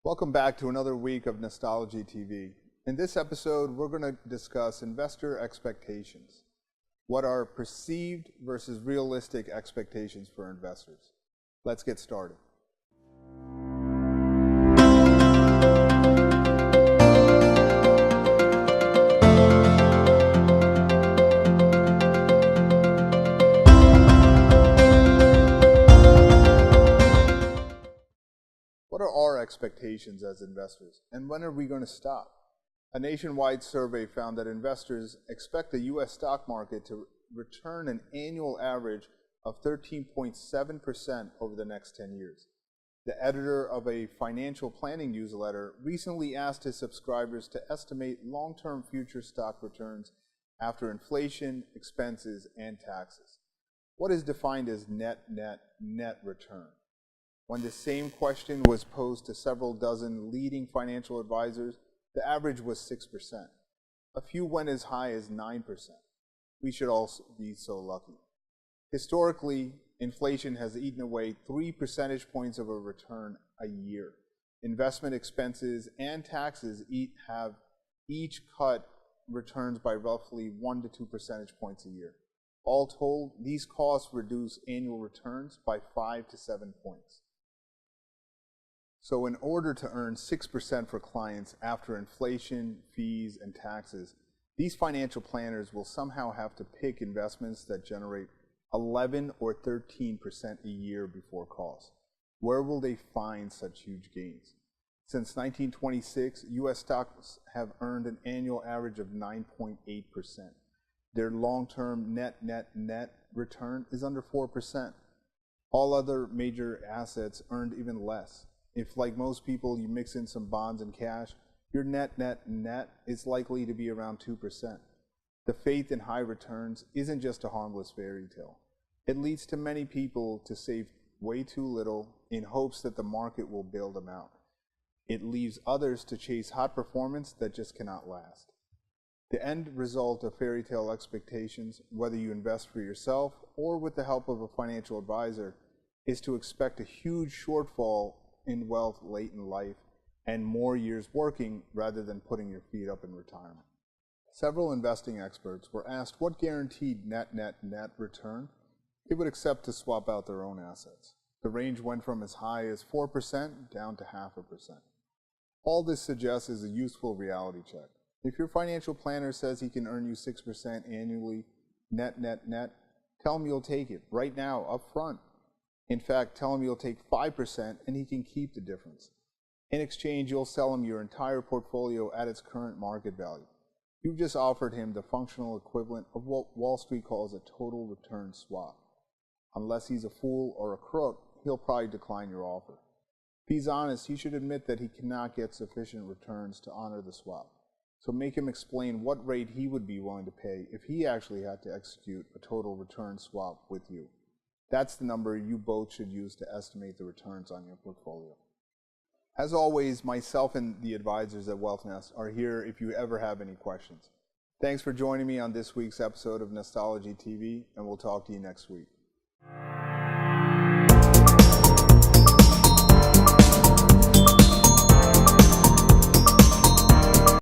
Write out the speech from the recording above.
Welcome back to another week of Nestology TV. In this episode, we're going to discuss investor expectations. What are perceived versus realistic expectations for investors? Let's get started. What are our expectations as investors, and when are we going to stop? A nationwide survey found that investors expect the U.S. stock market to return an annual average of 13.7% over the next 10 years. The editor of a financial planning newsletter recently asked his subscribers to estimate long-term future stock returns after inflation, expenses, and taxes. What is defined as net return? When the same question was posed to several dozen leading financial advisors, the average was 6%. A few went as high as 9%. We should all be so lucky. Historically, inflation has eaten away 3 percentage points of a return a year. Investment expenses and taxes have each cut returns by roughly 1 to 2 percentage points a year. All told, these costs reduce annual returns by 5 to 7 points. So in order to earn 6% for clients after inflation, fees, and taxes, these financial planners will somehow have to pick investments that generate 11 or 13% a year before cost. Where will they find such huge gains? Since 1926, U.S. stocks have earned an annual average of 9.8%. Their long-term net return is under 4%. All other major assets earned even less. If, like most people, you mix in some bonds and cash, your net is likely to be around 2%. The faith in high returns isn't just a harmless fairy tale. It leads to many people to save way too little in hopes that the market will bail them out. It leaves others to chase hot performance that just cannot last. The end result of fairy tale expectations, whether you invest for yourself or with the help of a financial advisor, is to expect a huge shortfall in wealth late in life and more years working rather than putting your feet up in retirement. Several investing experts were asked what guaranteed net return they would accept to swap out their own assets. The range went from as high as 4% down to 0.5%. All this suggests is a useful reality check. If your financial planner says he can earn you 6% annually net, tell him you'll take it right now up front. In fact, tell him you'll take 5% and he can keep the difference. In exchange, you'll sell him your entire portfolio at its current market value. You've just offered him the functional equivalent of what Wall Street calls a total return swap. Unless he's a fool or a crook, he'll probably decline your offer. If he's honest, he should admit that he cannot get sufficient returns to honor the swap. So make him explain what rate he would be willing to pay if he actually had to execute a total return swap with you. That's the number you both should use to estimate the returns on your portfolio. As always, myself and the advisors at WealthNest are here if you ever have any questions. Thanks for joining me on this week's episode of Nestology TV, and we'll talk to you next week.